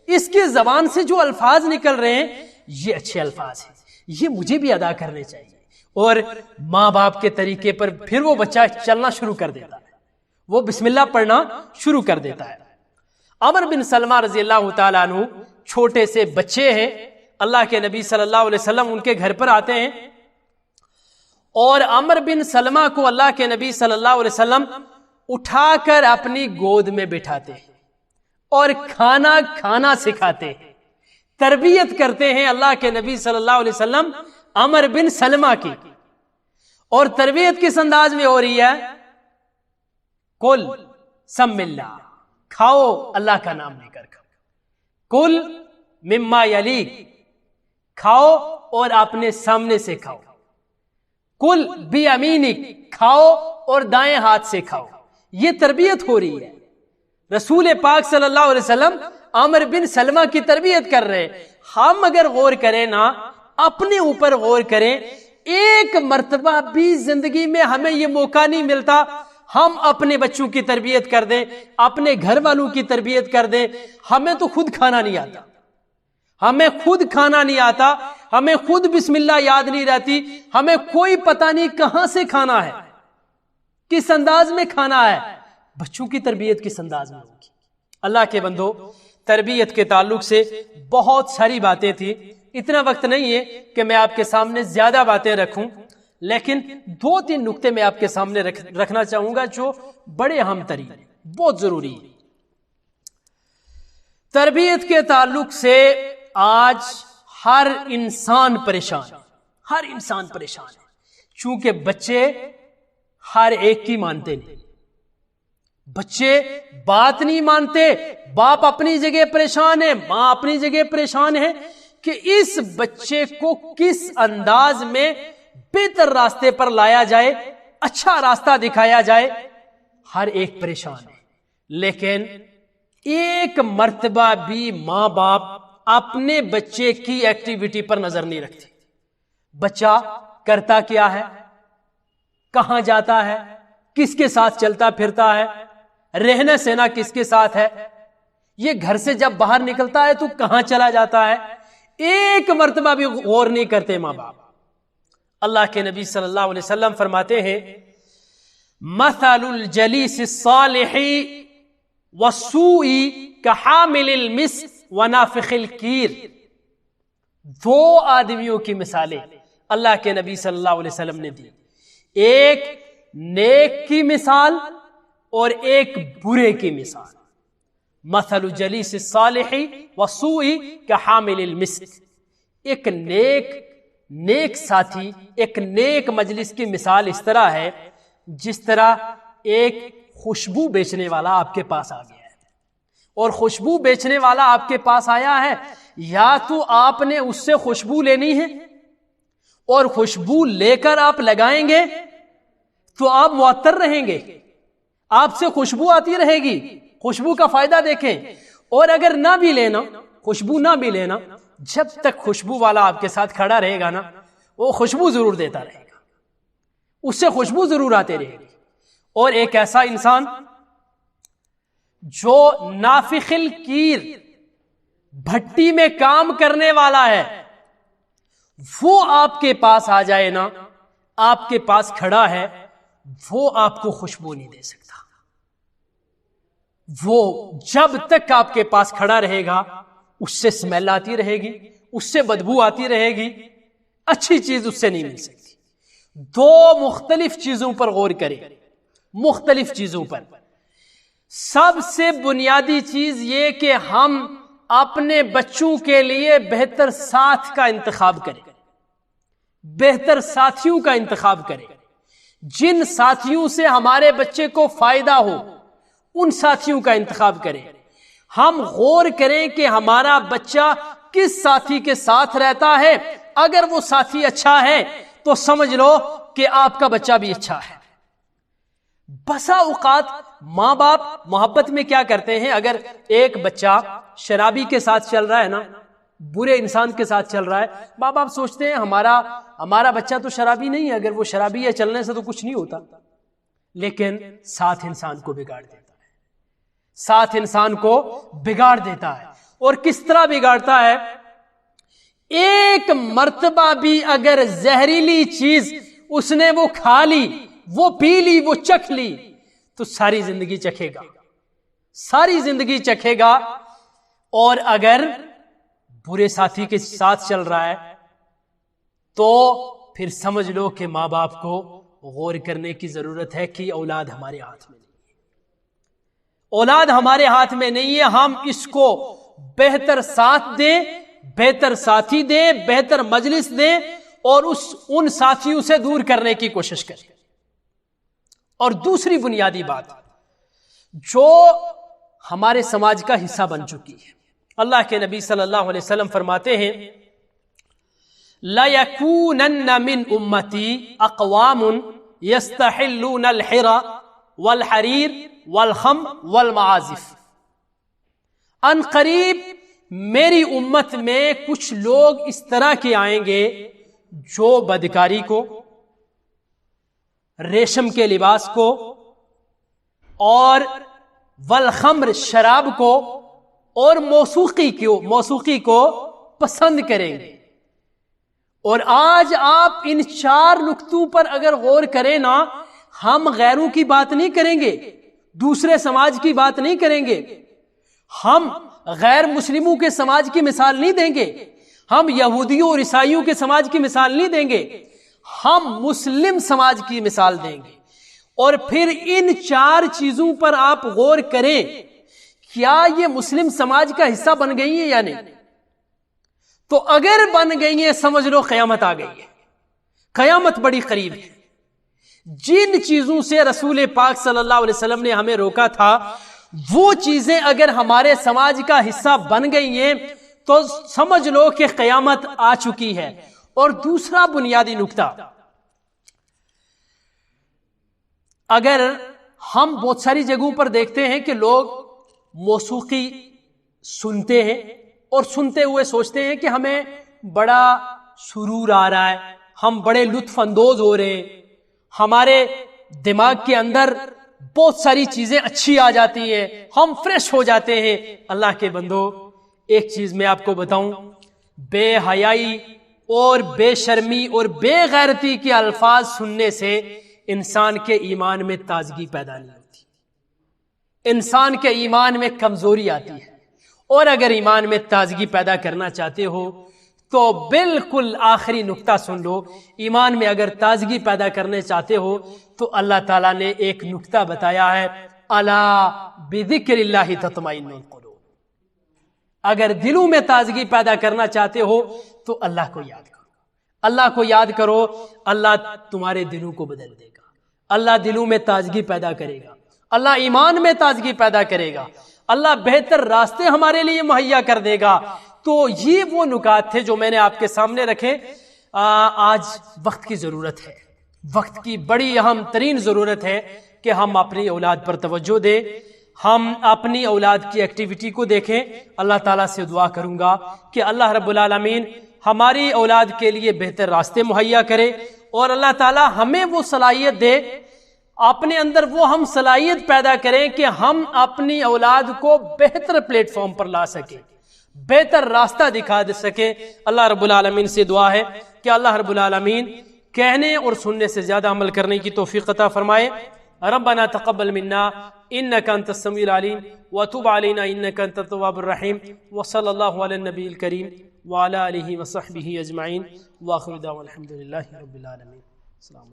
[SPEAKER 2] اس کی زبان سے جو الفاظ نکل رہے ہیں یہ اچھے الفاظ ہیں، یہ مجھے بھی ادا کرنے چاہیے. اور ماں باپ کے طریقے پر پھر وہ بچہ چلنا شروع کر دیتا ہے، وہ بسم اللہ پڑھنا شروع کر دیتا ہے. عمر بن سلمہ رضی اللہ تعالیٰ عنہ چھوٹے سے بچے ہیں، اللہ کے نبی صلی اللہ علیہ وسلم ان کے گھر پر آتے ہیں اور عمر بن سلمہ کو اللہ کے نبی صلی اللہ علیہ وسلم اٹھا کر اپنی گود میں بٹھاتے ہیں اور کھانا کھانا سکھاتے ہیں، تربیت کرتے ہیں اللہ کے نبی صلی اللہ علیہ وسلم عمر بن سلمہ کی. اور تربیت کس انداز میں ہو رہی ہے؟ کل سم اللہ، کھاؤ اللہ کا نام لے کر کھاؤ، کل مما یلیک، کھاؤ اور اپنے سامنے سے کھاؤ، کل بی امینک، کھاؤ اور دائیں ہاتھ سے کھاؤ. یہ تربیت ہو رہی ہے. رسول پاک صلی اللہ علیہ وسلم عمر بن سلمہ کی تربیت کر رہے ہیں۔ ہم اگر غور کریں نا، اپنے اوپر غور کریں، ایک مرتبہ بھی زندگی میں ہمیں یہ موقع نہیں ملتا ہم اپنے بچوں کی تربیت کر دیں، اپنے گھر والوں کی تربیت کر دیں۔ ہمیں تو خود کھانا نہیں آتا، ہمیں خود کھانا نہیں آتا، ہمیں خود بسم اللہ یاد نہیں رہتی، ہمیں کوئی پتہ نہیں کہاں سے کھانا ہے، کس انداز میں کھانا ہے۔ بچوں کی تربیت کس انداز میں ہوگی؟ اللہ کے بندو، تربیت کے تعلق سے بہت ساری باتیں تھیں، اتنا وقت نہیں ہے کہ میں آپ کے سامنے زیادہ باتیں رکھوں، لیکن 2-3 نقطے میں آپ کے سامنے رکھنا چاہوں گا جو بڑے اہم ترین ہیں، بہت ضروری ہے۔ تربیت کے تعلق سے آج ہر انسان پریشان ہے، ہر انسان پریشان ہے، چونکہ بچے ہر ایک کی مانتے نہیں، بچے بات نہیں مانتے، باپ اپنی جگہ پریشان ہے، ماں اپنی جگہ پریشان ہے کہ اس بچے کو کس انداز میں بہتر راستے پر لایا جائے، اچھا راستہ دکھایا جائے، ہر ایک پریشان ہے۔ لیکن ایک مرتبہ بھی ماں باپ اپنے بچے کی ایکٹیویٹی پر نظر نہیں رکھتے۔ بچہ کرتا کیا ہے، کہاں جاتا ہے، کس کے ساتھ چلتا پھرتا ہے، رہنا سہنا کس کے ساتھ ہے، یہ گھر سے جب باہر نکلتا ہے تو کہاں چلا جاتا ہے، ایک مرتبہ بھی غور نہیں کرتے ماں باپ۔ اللہ کے نبی صلی اللہ علیہ وسلم فرماتے ہیں، مثل الجلیس الصالح والسوء کحامل المسک ونافخ الکیر۔ 2 آدمیوں کی مثالیں اللہ کے نبی صلی اللہ علیہ وسلم نے دی، ایک نیک کی مثال اور ایک برے کی مثال۔ مثل الجلیس الصالح والسوء کحامل المسک، ایک نیک ساتھی، ایک نیک مجلس کی مثال اس طرح ہے جس طرح ایک خوشبو بیچنے والا آپ کے پاس آ گیا ہے، اور خوشبو بیچنے والا آپ کے پاس آیا ہے، یا تو آپ نے اس سے خوشبو لینی ہے اور خوشبو لے کر آپ لگائیں گے تو آپ معطر رہیں گے، آپ سے خوشبو آتی رہے گی، خوشبو کا فائدہ دیکھیں، اور اگر نہ بھی لینا، خوشبو نہ بھی لینا، جب تک خوشبو والا آپ کے ساتھ کھڑا رہے گا نا، وہ خوشبو ضرور دیتا رہے گا، اس سے خوشبو ضرور آتے رہے گی۔ اور ایک ایسا انسان جو نافخ الکیر، بھٹی میں کام کرنے والا ہے، وہ آپ کے پاس آ جائے نا، آپ کے پاس کھڑا ہے، وہ آپ کو خوشبو نہیں دے سکتا، وہ جب تک آپ کے پاس کھڑا رہے گا اس سے اسمیل آتی رہے گی، اس سے بدبو آتی رہے گی، اچھی چیز اس سے نہیں مل سکتی۔ 2 مختلف چیزوں پر غور کریں، مختلف چیزوں پر۔ سب سے بنیادی چیز یہ کہ ہم اپنے بچوں کے لیے بہتر ساتھ کا انتخاب کریں، بہتر ساتھیوں کا انتخاب کریں، جن ساتھیوں سے ہمارے بچے کو فائدہ ہو ان ساتھیوں کا انتخاب کریں۔ ہم غور کریں کہ ہمارا بچہ کس ساتھی کے ساتھ رہتا ہے، اگر وہ ساتھی اچھا ہے تو سمجھ لو کہ آپ کا بچہ بھی اچھا ہے۔ بسا اوقات ماں باپ محبت میں کیا کرتے ہیں، اگر ایک بچہ شرابی کے ساتھ چل رہا ہے نا، برے انسان کے ساتھ چل رہا ہے، ماں باپ سوچتے ہیں ہمارا بچہ تو شرابی نہیں ہے، اگر وہ شرابی ہے چلنے سے تو کچھ نہیں ہوتا، لیکن ساتھ انسان کو بگاڑ دیتا ہے، ساتھ انسان کو بگاڑ دیتا ہے۔ اور کس طرح بگاڑتا ہے، ایک مرتبہ بھی اگر زہریلی چیز اس نے وہ کھا لی، وہ پی لی، وہ چکھ لی، تو ساری زندگی چکھے گا، ساری زندگی چکھے گا۔ اور اگر برے ساتھی کے ساتھ چل رہا ہے تو پھر سمجھ لو کہ ماں باپ کو غور کرنے کی ضرورت ہے کہ اولاد ہمارے ہاتھ میں نہیں ہے، اولاد ہمارے ہاتھ میں نہیں ہے، ہم اس کو بہتر ساتھ دیں، بہتر ساتھی دیں، بہتر مجلس دیں، اور ان ساتھیوں سے دور کرنے کی کوشش کریں۔ اور دوسری بنیادی بات جو ہمارے سماج کا حصہ بن چکی ہے، اللہ کے نبی صلی اللہ علیہ وسلم فرماتے ہیں، لَيَكُونَنَّ مِنْ أُمَّتِي أَقْوَامٌ يَسْتَحِلُّونَ الْحِرَى وَالْحَرِيرَ وَالْخَمْرَ وَالْمَعَازِفَ۔ ان قریب میری امت میں کچھ لوگ اس طرح کے آئیں گے جو بدکاری کو، ریشم کے لباس کو، اور والخمر شراب کو، اور موسیقی کو پسند کریں گے۔ اور آج آپ ان 4 نقطوں پر اگر غور کریں نا، ہم غیروں کی بات نہیں کریں گے، دوسرے سماج کی بات نہیں کریں گے، ہم غیر مسلموں کے سماج کی مثال نہیں دیں گے، ہم یہودیوں اور عیسائیوں کے سماج کی مثال نہیں دیں گے، ہم مسلم سماج کی مثال دیں گے۔ اور پھر ان 4 چیزوں پر آپ غور کریں، کیا یہ مسلم سماج کا حصہ بن گئی ہیں یا نہیں؟ تو اگر بن گئی ہیں، سمجھ لو قیامت آ گئی ہے، قیامت بڑی قریب ہے۔ جن چیزوں سے رسول پاک صلی اللہ علیہ وسلم نے ہمیں روکا تھا، وہ چیزیں اگر ہمارے سماج کا حصہ بن گئی ہیں تو سمجھ لو کہ قیامت آ چکی ہے۔ اور دوسرا بنیادی نکتہ، اگر ہم بہت ساری جگہوں پر دیکھتے ہیں کہ لوگ موسیقی سنتے ہیں اور سنتے ہوئے سوچتے ہیں کہ ہمیں بڑا سرور آ رہا ہے، ہم بڑے لطف اندوز ہو رہے ہیں، ہمارے دماغ کے اندر بہت ساری چیزیں اچھی آ جاتی ہیں، ہم فریش ہو جاتے ہیں۔ اللہ کے بندو، ایک چیز میں آپ کو بتاؤں، بے حیائی اور بے شرمی اور بے غیرتی کے الفاظ سننے سے انسان کے ایمان میں تازگی پیدا نہیں ہوتی، انسان کے ایمان میں کمزوری آتی ہے۔ اور اگر ایمان میں تازگی پیدا کرنا چاہتے ہو تو بالکل آخری نقطہ سن لو، ایمان میں اگر تازگی پیدا کرنے چاہتے ہو تو اللہ تعالیٰ نے ایک نقطہ بتایا ہے، الا بذکر اللہ تطمئن القلوب۔ اگر دلوں میں تازگی پیدا کرنا چاہتے ہو تو اللہ کو یاد کرو، اللہ کو یاد کرو، اللہ تمہارے دلوں کو بدل دے گا، اللہ دلوں میں تازگی پیدا کرے گا، اللہ ایمان میں تازگی پیدا کرے گا، اللہ بہتر راستے ہمارے لیے مہیا کر دے گا۔ تو یہ وہ نکات تھے جو میں نے آپ کے سامنے رکھے۔ آج وقت کی ضرورت ہے، وقت کی بڑی اہم ترین ضرورت ہے کہ ہم اپنی اولاد پر توجہ دیں، ہم اپنی اولاد کی ایکٹیویٹی کو دیکھیں۔ اللہ تعالیٰ سے دعا کروں گا کہ اللہ رب العالمین ہماری اولاد کے لیے بہتر راستے مہیا کرے، اور اللہ تعالیٰ ہمیں وہ صلاحیت دے، اپنے اندر وہ ہم صلاحیت پیدا کریں کہ ہم اپنی اولاد کو بہتر پلیٹ فارم پر لا سکیں، بہتر راستہ دکھا دے سکیں۔ اللہ رب العالمین سے دعا ہے کہ اللہ رب العالمین کہنے اور سننے سے زیادہ عمل کرنے کی توفیق عطا فرمائے۔ ربنا تقبل منا انك انت السميع العليم وتب علينا انك انت التواب الرحيم، وصلى الله على النبي الكريم وعلى اله وصحبه اجمعين، واخر دعوانا الحمد لله رب العالمين۔ السلام